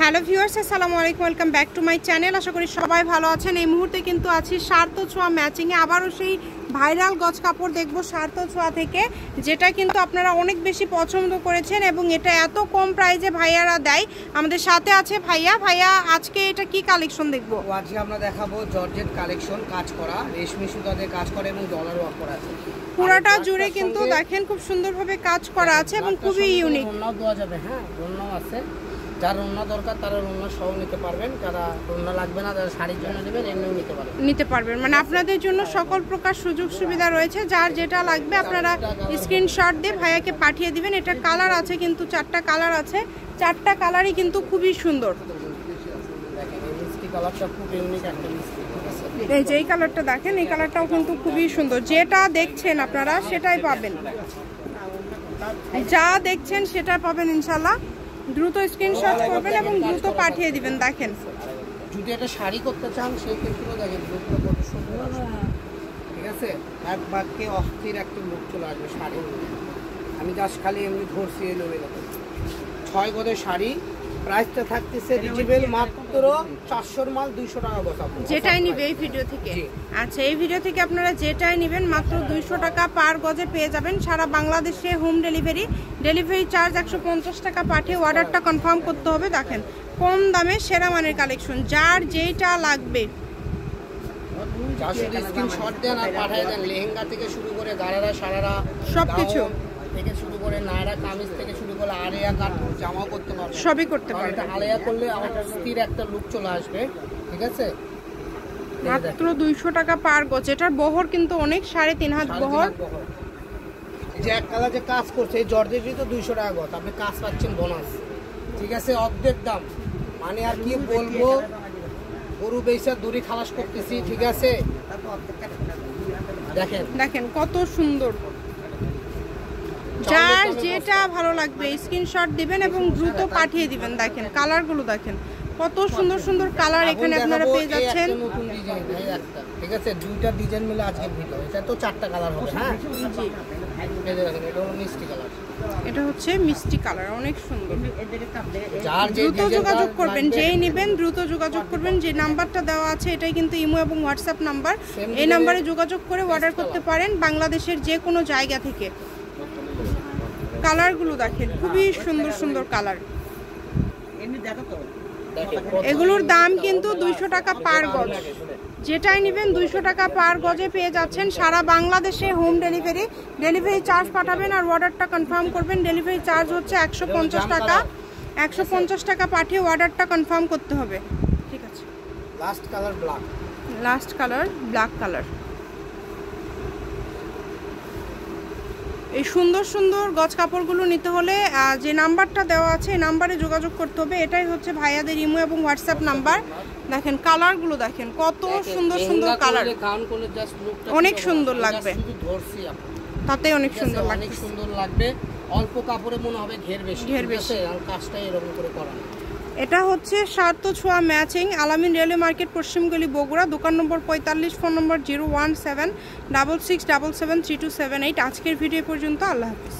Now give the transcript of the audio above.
Hello viewers, আসসালামু আলাইকুম, welcome back to my channel. আশা করি সবাই ভালো আছেন। এই মুহূর্তে কিন্তু আছি সার্থ ছোঁয়া ম্যাচিংয়ে। আবারও সেই ভাইরাল গজ কাপড় দেখবো সার্থ ছোঁয়া থেকে, যেটা কিন্তু আপনারা অনেক বেশি পছন্দ করেছেন এবং এটা এত কম প্রাইসে ভাইয়ারা দেয়। আমাদের সাথে আছে ভাইয়া। আজকে এটা কি কালেকশন দেখবো? আজকে আমরা দেখাবো জর্জেট কালেকশন, কাজ করা রেশমি সুতাতে কাজ করা এবং ডলার ওয়ার্ক করা আছে। পুরোটা জুড়ে কিন্তু দেখেন খুব সুন্দরভাবে কাজ করা আছে এবং খুবই ইউনিক। ওড়নাও দেওয়া যাবে, হ্যাঁ ওড়নাও আছে। যার ওড়না দরকার তারা ওড়না সহ নিতে পারবেন, যারা ওড়না লাগবে না যারা শাড়ির জন্য নেবেন এমনিও নিতে পারবেন। মানে আপনাদের জন্য সকল প্রকার সুযোগ সুবিধা রয়েছে। যার যেটা লাগবে আপনারা স্ক্রিনশট দিয়ে ভাইয়াকে পাঠিয়ে দিবেন। এটা কালার আছে কিন্তু 4টা কালার আছে, 4টা কালারই কিন্তু খুবই সুন্দর। কালারটা খুব ইউনিক একটা মিষ্টি, এই যে এই কালারটা দেখেন, এই কালারটাও কিন্তু খুবই সুন্দর। যেটা দেখছেন আপনারা সেটাই পাবেন, যা দেখছেন সেটা পাবেন ইনশাল্লাহ। দ্রুত স্ক্রিনশট করবেন এবং দ্রুত পাঠিয়ে দিবেন। দেখেন যদি একটা শাড়ি করতে চান সেই ক্ষেত্রেও দেখেন লুকটা কত সুন্দর, ঠিক আছে। এক বাক্যে অস্থির একটা লুক চলে আসবে শাড়ি। আমি জাস্ট খালি এমনি ধরছি এলো 6 গজের শাড়ি। প্রাইসটা থাকতেছে রিজনেবল, মাত্র 400 মাল 200 টাকা বসাবো। যেটাই নিবে এই ভিডিও থেকে, আচ্ছা এই ভিডিও থেকে আপনারা যেটাই নেবেন মাত্র 200 টাকা পার গজে পেয়ে যাবেন। সারা বাংলাদেশে হোম ডেলিভারি চার্জ 150 টাকা পাঠিয়ে অর্ডারটা কনফার্ম করতে হবে। দেখেন কম দামে সেরা মানের কালেকশন, যার যেটা লাগবে স্ক্রিনশট দেন আর পাঠিয়ে দেন। লেহেঙ্গা থেকে শুরু করে গারারা সারারা সবকিছু থেকে শুরু করে নায়রা কামিজ থেকে শুরু করে আরেয়া কাট জামাও করতে পারবেন, সবই করতে পারবেন। এটা আলেয়া করলে আমার স্থির একটা লুক চলে আসবে, ঠিক আছে। মাত্র 200 টাকা পার গজ। এটার বহর কিন্তু অনেক, 3.5 হাত বহর। যে এক কালার যে কাজ করছে এই জর্জেটই তো 200 টাকা গজ, আপনি কাজ পাচ্ছেন বোনাস, ঠিক আছে, অর্ধেক দাম। মানে আর কি বলবো, গরু বেচা দড়ি খালাস করতেছি, ঠিক আছে। দেখেন কত সুন্দর, যার যেটা ভালো লাগবে স্ক্রিনশট দিবেন এবং দ্রুত পাঠিয়ে দিবেন। দেখেন কালারগুলো দেখেন কত সুন্দর সুন্দর কালার এখানে আপনারা পেয়ে যাচ্ছেন। নতুন ডিজাইন একটা, ঠিক আছে, দুইটা ডিজাইন মিলে আজকের ভিডিও। এটা তো 4টা কালার হবে, হ্যাঁ জি। এই যে দেখেন এটা হলো মিষ্টি কালার, এটা হচ্ছে মিষ্টি কালার, অনেক সুন্দর। দ্রুত যোগাযোগ করবেন, যেই নেবেন দ্রুত যোগাযোগ করবেন। যে নাম্বারটা দেওয়া আছে এটাই কিন্তু ইমো এবং হোয়াটসঅ্যাপ নাম্বার। এই নাম্বারে যোগাযোগ করে অর্ডার করতে পারেন বাংলাদেশের যে কোনো জায়গা থেকে। কালারগুলো দেখেন খুবই সুন্দর সুন্দর কালার। এগুলোর দাম কিন্তু 200 টাকা পার গজ। যেটাই নেবেন 200 টাকা পার গজে পেয়ে যাচ্ছেন। সারা বাংলাদেশে হোম ডেলিভারি চার্জ পাঠাবেন আর অর্ডারটা কনফার্ম করবেন। ডেলিভারি চার্জ হচ্ছে 150 টাকা। 150 টাকা পাঠিয়ে অর্ডারটা কনফার্ম করতে হবে, ঠিক আছে। Last colour black colour. এই সুন্দর সুন্দর গজ কাপড়গুলো নিতে হলে যে নাম্বারটা দেওয়া আছে এই নাম্বারে যোগাযোগ করতে হবে। এটাই হচ্ছে ভাইয়াদের ইমো এবং হোয়াটসঅ্যাপ নাম্বার। দেখেন কালারগুলো দেখেন কত সুন্দর সুন্দর কালার, অনেক সুন্দর লাগবে, তাতে অনেক সুন্দর লাগবে। অল্প কাপড়ে মনে হবে ঘের বেশি, আর কাজটা এরকম করে করা। এটা হচ্ছে সার্থ ছোঁয়া ম্যাচিং, আলামিন রেলওয়ে মার্কেট, পশ্চিমগলি, বগুড়া। দোকান নম্বর 45, ফোন নম্বর 01766773278। আজকের ভিডিও পর্যন্ত, আল্লাহ হাফিজ।